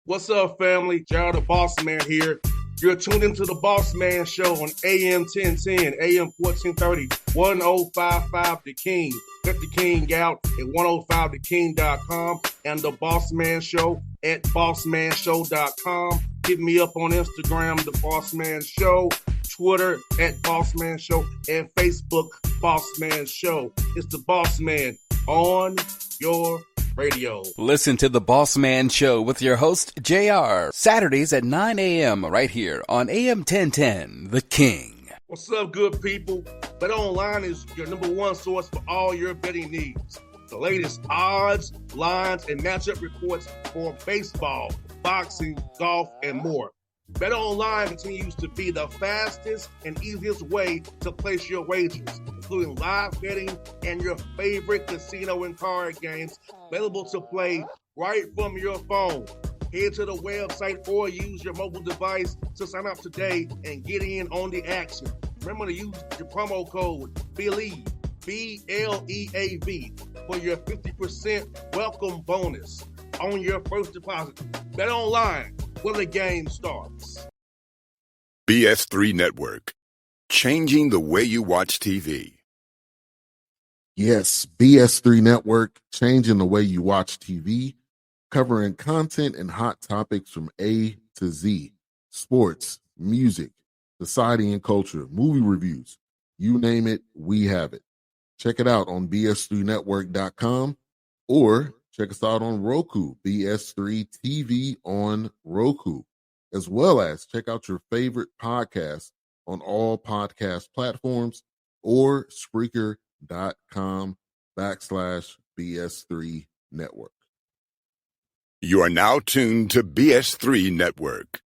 What's up, family? Gerald the Bossman here. You're tuned into the Bossman Show on AM 1010, AM 1430, 1055 The King. Let the King out at 105theking.com and the Bossman Show at bossmanshow.com. Hit me up on Instagram, The Bossman Show, Twitter at Bossman Show, and Facebook, Bossman Show. It's the Bossman on your radio. Listen to the Bossman Show with your host, JR, Saturdays at 9 a.m. right here on AM 1010, The King. What's up, good people? Bet Online is your number one source for all your betting needs. The latest odds, lines, and matchup reports for baseball, boxing, golf, and more. Bet Online continues to be the fastest and easiest way to place your wagers, including live betting and your favorite casino and card games available to play right from your phone. Head to the website or use your mobile device to sign up today and get in on the action. Remember to use your promo code BELIEVE, B-L-E-A-V, for your 50% welcome bonus on your first deposit. Bet Online, where the game starts. BS3 Network, changing the way you watch TV. Yes, BS3 Network, changing the way you watch TV, covering content and hot topics from A to Z, sports, music, society and culture, movie reviews, you name it, we have it. Check it out on bs3network.com or check us out on Roku, BS3 TV on Roku, as well as check out your favorite podcast on all podcast platforms or Spreaker.com/BS3 Network. You are now tuned to BS3 Network.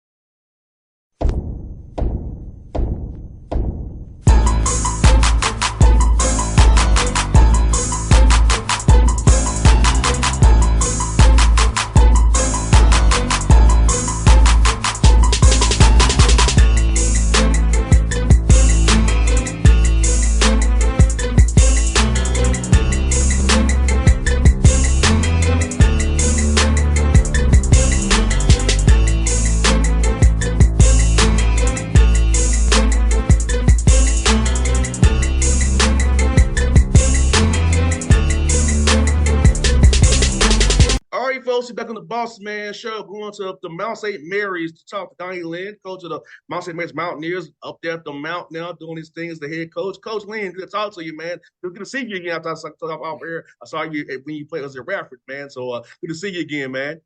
Back on the Bossman Show, going to the Mount St. Mary's to talk to Donny Lynn, coach of the Mount St. Mary's Mountaineers, up there at the Mount now, doing his thing as the head coach. Coach Lynn, good to talk to you, man. Good to see you again after I saw off here. I saw you when you played as a Radford, man. So good to see you again, man.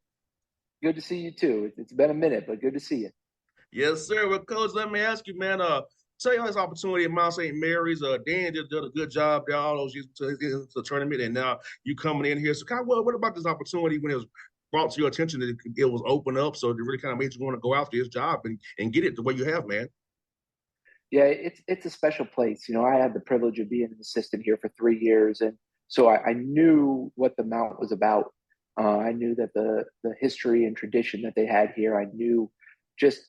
Good to see you too. It's been a minute, but good to see you. Yes, sir. Well, Coach, let me ask you, man. Tell you this opportunity at Mount St. Mary's. Dan did a good job there all those years to the tournament, and now you coming in here. So, kind of, what about this opportunity when it was brought to your attention that it was open up, so it really kind of made you want to go after his job and get it the way you have, man? Yeah, it's a special place. You know, I had the privilege of being an assistant here for 3 years, and so I knew what the Mount was about. I knew that the history and tradition that they had here. I knew just,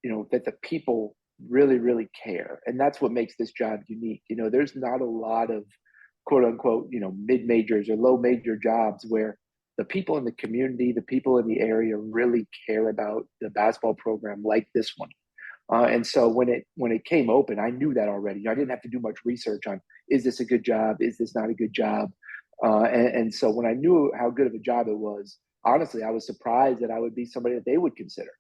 that the people really, really care. And that's what makes this job unique. There's not a lot of quote unquote, mid-majors or low major jobs where the people in the community, the people in the area really care about the basketball program like this one. And so when it came open, I knew that already. I didn't have to do much research on, is this a good job? Is this not a good job? And so when I knew how good of a job it was, honestly, I was surprised that I would be somebody that they would consider.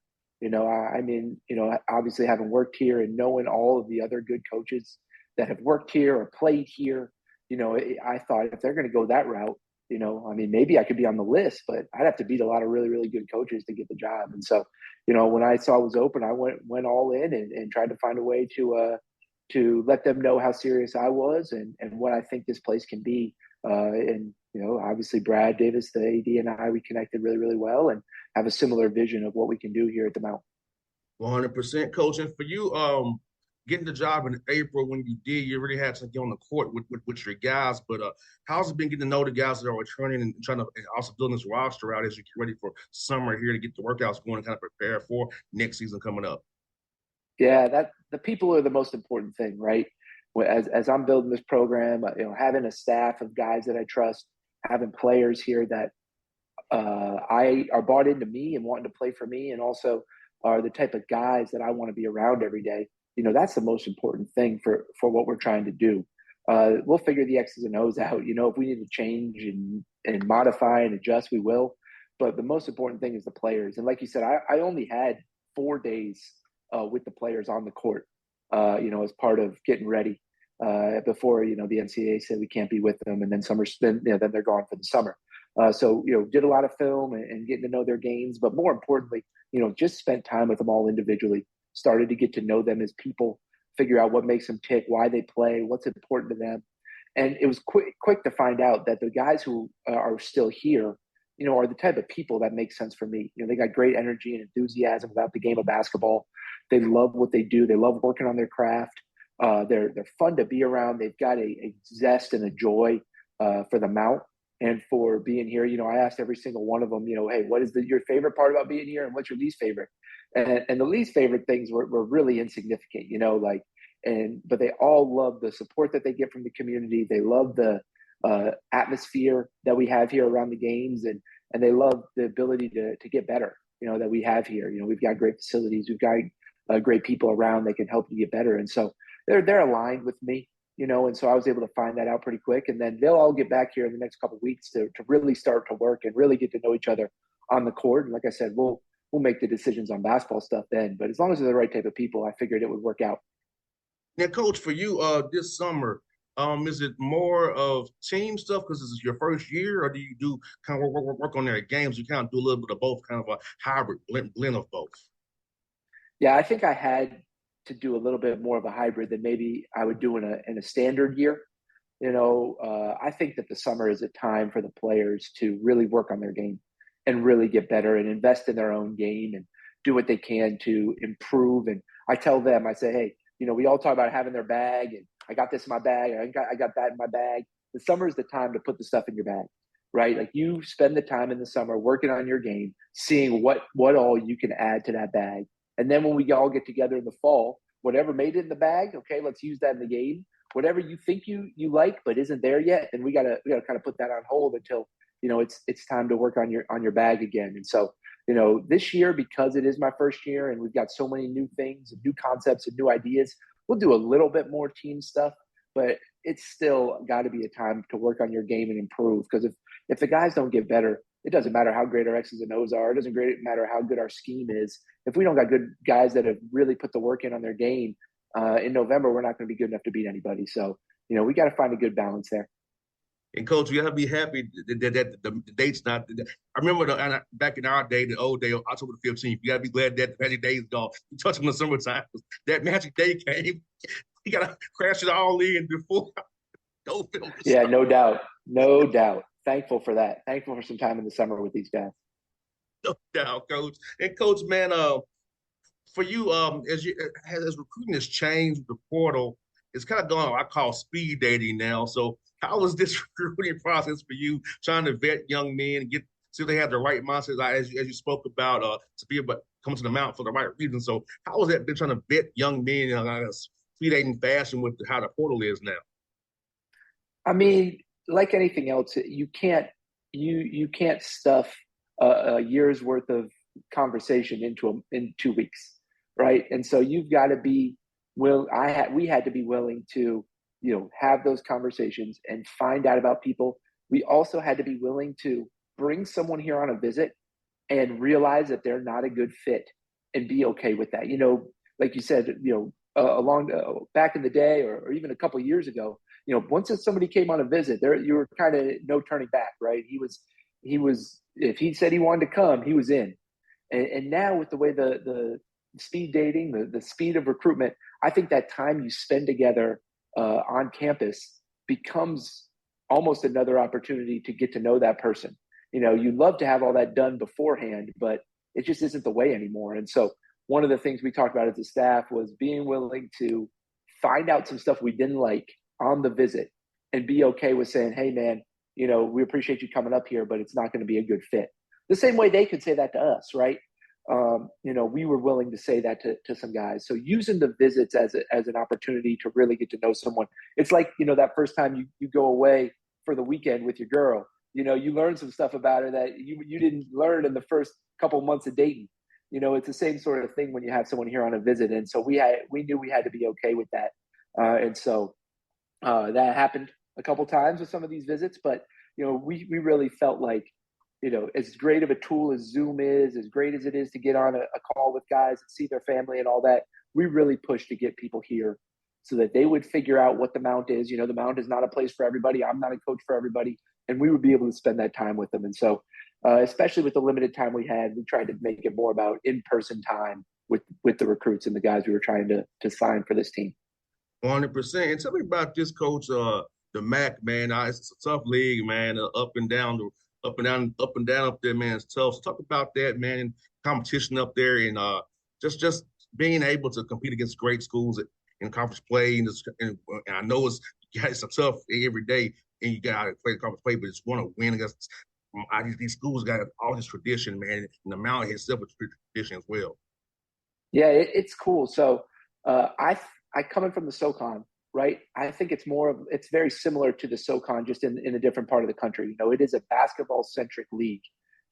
Obviously having worked here and knowing all of the other good coaches that have worked here or played here, I thought if they're going to go that route, maybe I could be on the list, but I'd have to beat a lot of really, really good coaches to get the job. And so, when I saw it was open, I went all in and tried to find a way to let them know how serious I was and what I think this place can be. Obviously Brad Davis, the AD, and we connected really, really well and have a similar vision of what we can do here at the Mount. 100%, Coach. And for you, getting the job in April when you did, you really had to get on the court with your guys. But how's it been getting to know the guys that are returning and trying to and also building this roster out as you get ready for summer here to get the workouts going and kind of prepare for next season coming up? Yeah, the people are the most important thing, right? As I'm building this program, having a staff of guys that I trust, having players here that are bought into me and wanting to play for me, and also are the type of guys that I want to be around every day. That's the most important thing for what we're trying to do. We'll figure the X's and O's out. If we need to change and modify and adjust, we will. But the most important thing is the players. And like you said, I only had 4 days with the players on the court, as part of getting ready before, the NCAA said we can't be with them. And then then they're gone for the summer. So, did a lot of film and getting to know their games. But more importantly, just spent time with them all individually, started to get to know them as people, figure out what makes them tick, why they play, what's important to them. And it was quick to find out that the guys who are still here, are the type of people that make sense for me. They got great energy and enthusiasm about the game of basketball. They love what they do. They love working on their craft. They're fun to be around. They've got a zest and a joy for the mount and for being here. I asked every single one of them, hey, what is your favorite part about being here and what's your least favorite? And the least favorite things were really insignificant, but they all love the support that they get from the community. They love the atmosphere that we have here around the games, and they love the ability to get better, that we have here. We've got great facilities. We've got great people around that can help you get better. And so they're aligned with me, and so I was able to find that out pretty quick. And then they'll all get back here in the next couple of weeks to really start to work and really get to know each other on the court. And like I said, we'll make the decisions on basketball stuff then. But as long as they're the right type of people, I figured it would work out. Now, Coach, for you this summer, is it more of team stuff because this is your first year, or do you do kind of work on their games? You kind of do a little bit of both, kind of a hybrid blend of both? Yeah, I think I had to do a little bit more of a hybrid than maybe I would do in a standard year. I think that the summer is a time for the players to really work on their game and really get better and invest in their own game and do what they can to improve. And I tell them, I say, hey, we all talk about having their bag, and I got this in my bag, I got that in my bag. The summer is the time to put the stuff in your bag, right? Like, you spend the time in the summer working on your game, seeing what all you can add to that bag. And then when we all get together in the fall, whatever made it in the bag, okay, let's use that in the game. Whatever you think you like but isn't there yet, and we gotta kind of put that on hold until it's time to work on your bag again. And so this year, because it is my first year and we've got so many new things and new concepts and new ideas, we'll do a little bit more team stuff, but it's still got to be a time to work on your game and improve. Because if the guys don't get better, it doesn't matter how great our X's and O's are. It doesn't matter how good our scheme is. If we don't got good guys that have really put the work in on their game, in November, we're not going to be good enough to beat anybody. So, we got to find a good balance there. And Coach, we got to be happy that the date's not. I remember back in our day, the old day, October the 15th. You got to be glad that the magic day is gone. You touch on the summertime. That magic day came. You got to crash it all in before. Yeah, no doubt. Thankful for that. Thankful for some time in the summer with these guys. No doubt, Coach. And Coach, man, for you, as recruiting has changed, the portal, it's kind of going, I call speed dating now. So how was this recruiting process for you, trying to vet young men, so they have the right mindset, as you spoke about, to be able to come to the mountain for the right reason? So how has that been, trying to vet young men in a speed dating fashion with how the portal is now? I mean, like anything else, you can't stuff a year's worth of conversation in 2 weeks, right? And so you've got to be we had to be willing to have those conversations and find out about people. We also had to be willing to bring someone here on a visit and realize that they're not a good fit and be okay with that. Like you said, back in the day, or even a couple of years ago, once somebody came on a visit, you were kind of no turning back, right? He was if he said he wanted to come, he was in. And now with the way the speed dating, the speed of recruitment, I think that time you spend together on campus becomes almost another opportunity to get to know that person. You'd love to have all that done beforehand, but it just isn't the way anymore. And so one of the things we talked about as a staff was being willing to find out some stuff we didn't like on the visit and be okay with saying, hey, man, we appreciate you coming up here, but it's not going to be a good fit. The same way they could say that to us, right? We were willing to say that to some guys. So using the visits as an opportunity to really get to know someone. It's like, that first time you go away for the weekend with your girl, you learn some stuff about her that you didn't learn in the first couple months of dating. It's the same sort of thing when you have someone here on a visit. And so we knew we had to be okay with that. And so that happened a couple times with some of these visits, but we really felt like, as great of a tool as Zoom is, as great as it is to get on a call with guys and see their family and all that, we really pushed to get people here so that they would figure out what the Mount is. The Mount is not a place for everybody. I'm not a coach for everybody. And we would be able to spend that time with them. And so, especially with the limited time we had, we tried to make it more about in-person time with the recruits and the guys we were trying to sign for this team. 100%. And tell me about this, Coach. The MAC, man. It's a tough league, man. Up and down, up there, man. It's tough. So talk about that, man. And competition up there, and just being able to compete against great schools in conference play. And I know it's a tough every day, and you got to play the conference play, but just want to win against these schools. Got all this tradition, man, and the Mount itself is tradition as well. Yeah, it's cool. So I coming from the SoCon, right? I think it's very similar to the SoCon, just in a different part of the country. It is a basketball-centric league,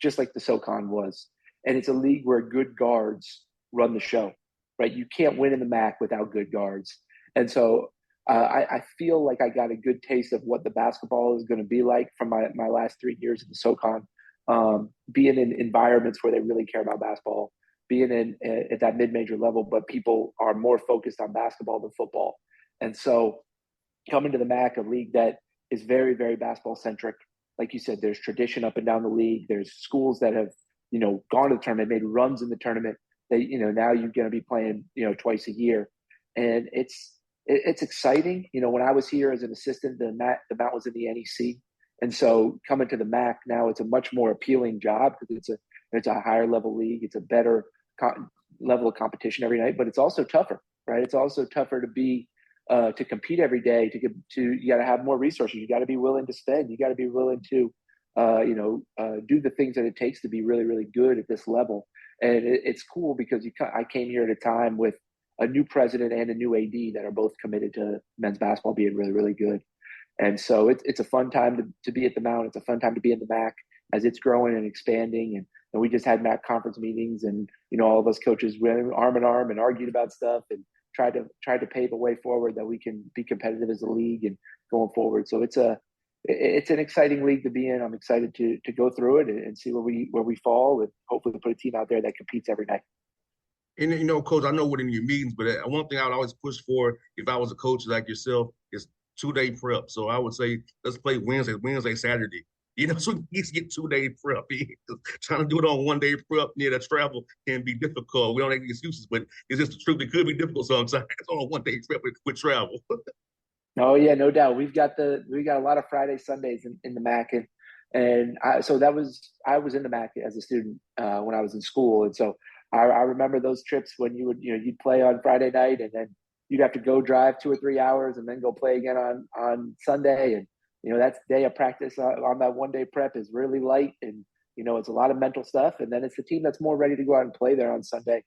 just like the SoCon was. And it's a league where good guards run the show, right? You can't win in the MAC without good guards. And so I feel like I got a good taste of what the basketball is going to be like from my last 3 years in the SoCon, being in environments where they really care about basketball, being at that mid-major level, but people are more focused on basketball than football. And so coming to the MAC, a league that is very, very basketball-centric, like you said, there's tradition up and down the league. There's schools that have, gone to the tournament, made runs in the tournament. They, now you're going to be playing, twice a year. And it's exciting. When I was here as an assistant, the Mount was in the NEC. And so coming to the MAC now, it's a much more appealing job because it's a higher level league. It's a better level of competition every night, but it's also tougher, right? It's also tougher to be to compete every day. You got to have more resources. You got to be willing to spend. You got to be willing to do the things that it takes to be really, really good at this level. And it's cool because I came here at a time with a new president and a new AD that are both committed to men's basketball being really, really good. And so it's a fun time to be at the Mount. It's a fun time to be in the MAC as it's growing and expanding. And we just had MAC conference meetings, and all of us coaches went arm in arm and argued about stuff and tried to pave a way forward that we can be competitive as a league and going forward. So it's an exciting league to be in. I'm excited to go through it and see where we fall, and hopefully put a team out there that competes every night. And Coach, I know what in your meetings, but one thing I would always push for if I was a coach like yourself is 2-day prep. So I would say let's play Wednesday, Saturday. So you get 2-day prep. Trying to do it on 1-day prep near that travel can be difficult. We don't make excuses, but it's just the truth. It could be difficult sometimes on a 1-day prep with travel. Oh yeah, no doubt. We got a lot of Friday, Sundays in the MAC, and I was in the MAC as a student when I was in school, and so I remember those trips when you'd play on Friday night, and then you'd have to go drive 2 or 3 hours, and then go play again on Sunday, and that day of practice on that 1-day prep is really light, and it's a lot of mental stuff, and then it's the team that's more ready to go out and play there on Sunday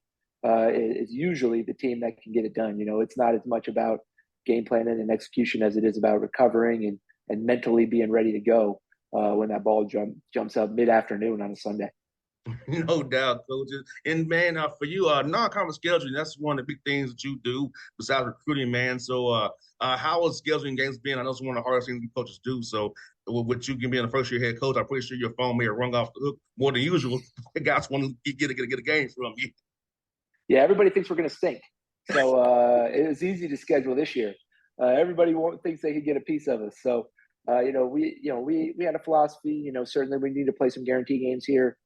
is usually the team that can get it done. It's not as much about game planning and execution as it is about recovering and mentally being ready to go when that ball jumps up mid-afternoon on a Sunday. No doubt, coaches. And man, for you, non-conference scheduling, that's one of the big things that you do besides recruiting, man. So how is scheduling games been? I know it's one of the hardest things you coaches do. So with you being a first-year head coach, I'm pretty sure your phone may have rung off the hook more than usual. The guys want to get a game from you. Yeah, everybody thinks we're going to stink. So it was easy to schedule this year. Everybody thinks they could get a piece of us. So we had a philosophy. Certainly we need to play some guarantee games here.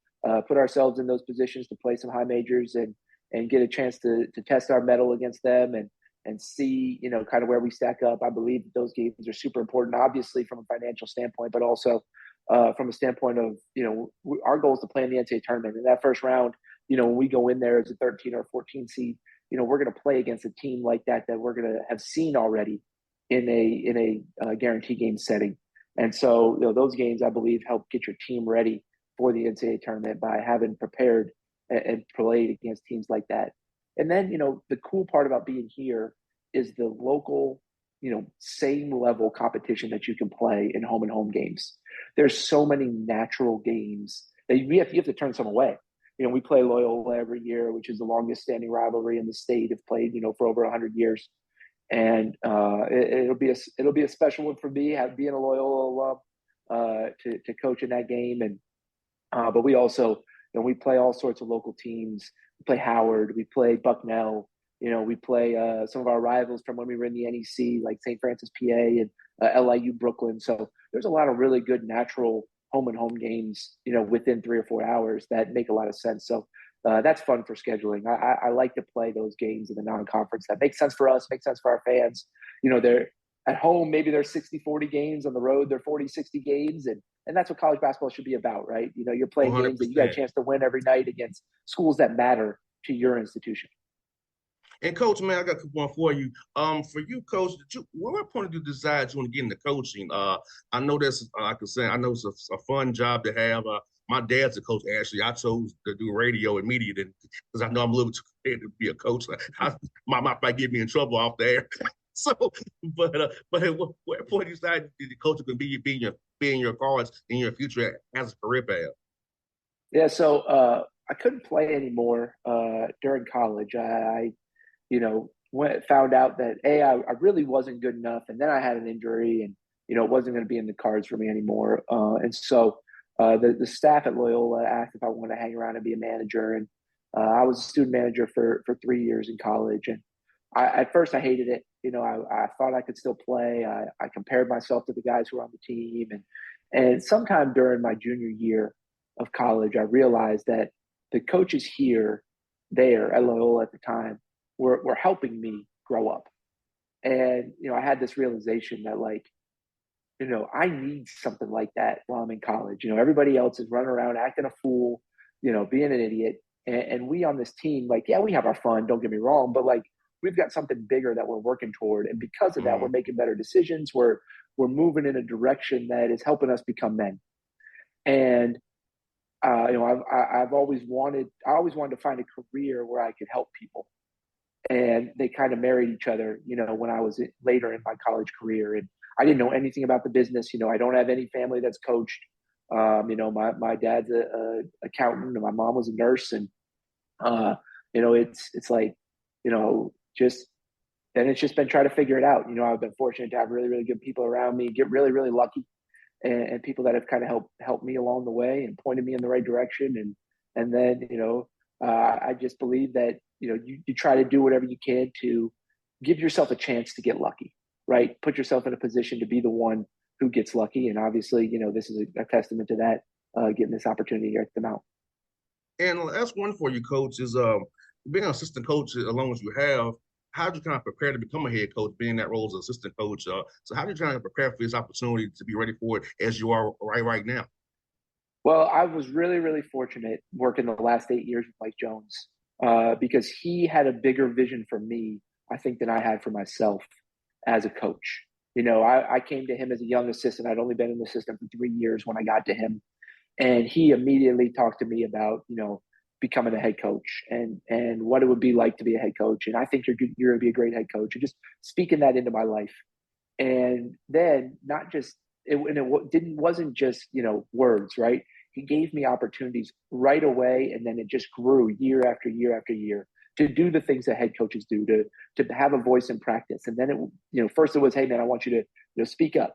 Put ourselves in those positions to play some high majors and get a chance to test our mettle against them and see, kind of where we stack up. I believe that those games are super important, obviously from a financial standpoint, but also from a standpoint of, our goal is to play in the NCAA tournament. In that first round, when we go in there as a 13 or 14 seed, we're going to play against a team like that we're going to have seen already in a guarantee game setting. And so, those games, I believe, help get your team ready for the NCAA tournament by having prepared and played against teams like that. And then, the cool part about being here is the local same level competition that you can play in home and home games. There's so many natural games that you have to turn some away. We play Loyola every year, which is the longest standing rivalry in the state. Have played, for over 100 years. And it'll be a special one for me, being a Loyola alum, to coach in that game. And but we also, we play all sorts of local teams. We play Howard, we play Bucknell. We play some of our rivals from when we were in the NEC, like St. Francis, PA, and LIU Brooklyn. So there's a lot of really good natural home and home games, within 3 or 4 hours that make a lot of sense. So that's fun for scheduling. I like to play those games in the non-conference. That makes sense for us, makes sense for our fans. They're at home, maybe they're 60-40 games. On the road, they're 40-60 games. And that's what college basketball should be about, right? You're playing 100%. Games that you got a chance to win every night against schools that matter to your institution. And Coach, man, I got one for you. For you, Coach, what point did you decide you want to get into coaching? I know that's, like I said, I know it's a fun job to have. My dad's a coach. Actually, I chose to do radio and media because I know I'm a little too scared to be a coach. My mom might get me in trouble off the air. So, but at what point you decided the coach could be in your cards in your future as a career path? Yeah, so I couldn't play anymore during college. I found out that I really wasn't good enough, and then I had an injury, and it wasn't going to be in the cards for me anymore. And so the staff at Loyola asked if I wanted to hang around and be a manager, and I was a student manager for 3 years in college, and at first I hated it. I thought I could still play. I compared myself to the guys who were on the team, and sometime during my junior year of college, I realized that the coaches there at Loyola at the time were helping me grow up. And, I had this realization that I need something like that while I'm in college. Everybody else is running around acting a fool, being an idiot. And we on this team, we have our fun, don't get me wrong, but we've got something bigger that we're working toward. And because of that, we're making better decisions. We're moving in a direction that is helping us become men. And, I've always wanted to find a career where I could help people. And they kind of married each other, when I was later in my college career. And I didn't know anything about the business. I don't have any family that's coached. My dad's a accountant and my mom was a nurse. And, it's just been trying to figure it out. I've been fortunate to have really, really good people around me, get really, really lucky, and people that have kind of helped me along the way and pointed me in the right direction. And then, I just believe that, you try to do whatever you can to give yourself a chance to get lucky, right? Put yourself in a position to be the one who gets lucky. And obviously, this is a testament to that, getting this opportunity here at the Mount. And last one for you, Coach, is being an assistant coach as long as you have, how do you kind of prepare to become a head coach, being in that role as an assistant coach? So how do you kind of prepare for this opportunity to be ready for it as you are right now? Well, I was really, really fortunate working the last 8 years with Mike Jones because he had a bigger vision for me, I think, than I had for myself as a coach. I came to him as a young assistant. I'd only been an assistant for 3 years when I got to him. And he immediately talked to me about, becoming a head coach and what it would be like to be a head coach. And I think you're going to be a great head coach, and just speaking that into my life. And then wasn't just, words, right? He gave me opportunities right away. And then it just grew year after year after year to do the things that head coaches do, to have a voice in practice. And then first it was, hey man, I want you to speak up,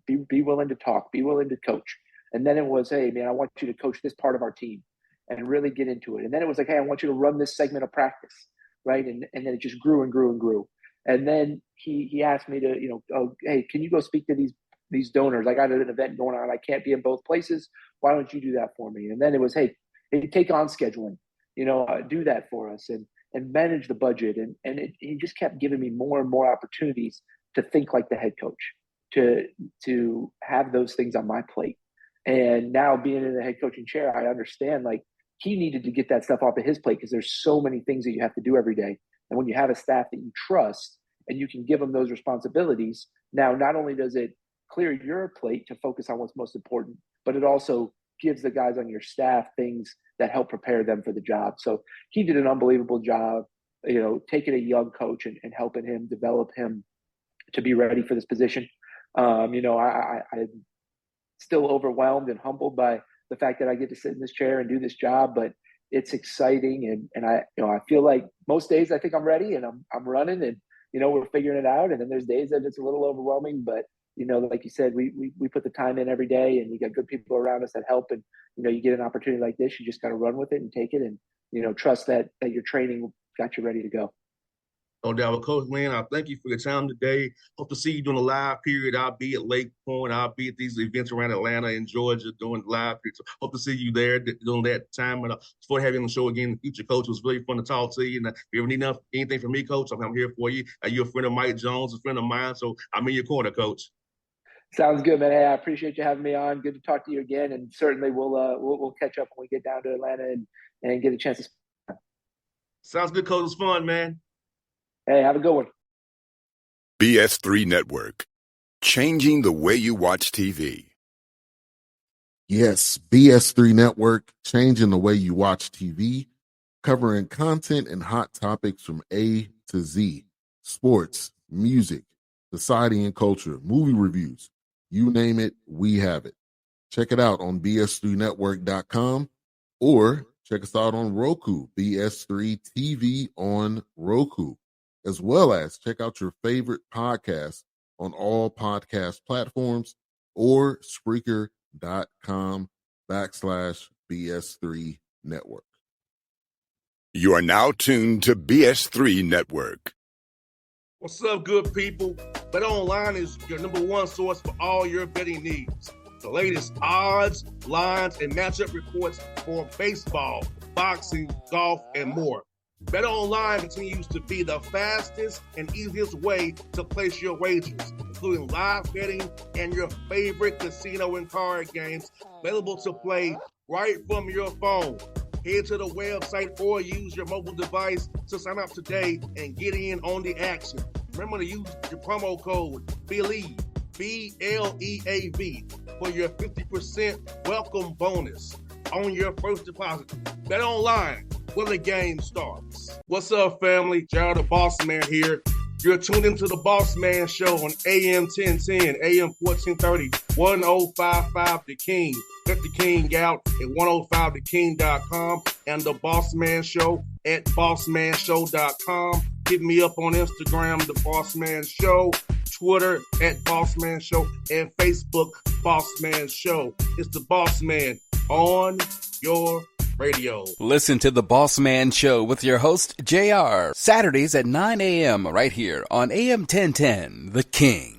be willing to talk, be willing to coach. And then it was, hey man, I want you to coach this part of our team and really get into it. And then it was like, hey, I want you to run this segment of practice, right? And then it just grew and grew and grew. And then he asked me to, hey, can you go speak to these donors? I got an event going on. I can't be in both places. Why don't you do that for me? And then it was, hey, take on scheduling, do that for us and manage the budget. And he just kept giving me more and more opportunities to think like the head coach, to have those things on my plate. And now being in the head coaching chair, I understand he needed to get that stuff off of his plate because there's so many things that you have to do every day. And when you have a staff that you trust and you can give them those responsibilities, now not only does it clear your plate to focus on what's most important, but it also gives the guys on your staff things that help prepare them for the job. So he did an unbelievable job, taking a young coach and helping him develop him to be ready for this position. I'm still overwhelmed and humbled by the fact that I get to sit in this chair and do this job, but it's exciting. And I feel like most days I think I'm ready and I'm running and, we're figuring it out. And then there's days that it's a little overwhelming, but like you said, we put the time in every day and we got good people around us that help. And, you get an opportunity like this, you just got to run with it and take it and, trust that your training got you ready to go. No doubt. Well, Coach, man, I thank you for your time today. Hope to see you during the live period. I'll be at Lake Point. I'll be at these events around Atlanta and Georgia doing the live period. So hope to see you there during that time. And before having you on the show again in the future, Coach, it was really fun to talk to you. And if you ever need anything from me, Coach, I'm here for you. You're a friend of Mike Jones, a friend of mine. So I'm in your corner, Coach. Sounds good, man. Hey, I appreciate you having me on. Good to talk to you again. And certainly we'll catch up when we get down to Atlanta and get a chance to. Sounds good, Coach. It was fun, man. Hey, have a good one. BS3 Network, changing the way you watch TV. Yes, BS3 Network, changing the way you watch TV, covering content and hot topics from A to Z, sports, music, society and culture, movie reviews, you name it, we have it. Check it out on bs3network.com or check us out on Roku, BS3 TV on Roku, as well as check out your favorite podcast on all podcast platforms or Spreaker.com/BS3 Network. You are now tuned to BS3 Network. What's up, good people? Bet Online is your number one source for all your betting needs. The latest odds, lines, and matchup reports for baseball, boxing, golf, and more. Bet Online continues to be the fastest and easiest way to place your wagers, including live betting and your favorite casino and card games available to play right from your phone. Head to the website or use your mobile device to sign up today and get in on the action. Remember to use your promo code BELIEVE, BLEAV, for your 50% welcome bonus on your first deposit. Bet Online, where the game starts. What's up, family? Jared the Bossman here. You're tuned into the Bossman Show on AM 1010, AM 1430, 1055 The King. Let the King out at 105theking.com and the Bossman Show at bossmanshow.com. Hit me up on Instagram, The Bossman Show, Twitter at Bossman Show, and Facebook, Bossman Show. It's the Bossman on your radio. Listen to the Bossman Show with your host, JR, Saturdays at 9 a.m. right here on AM 1010, The King.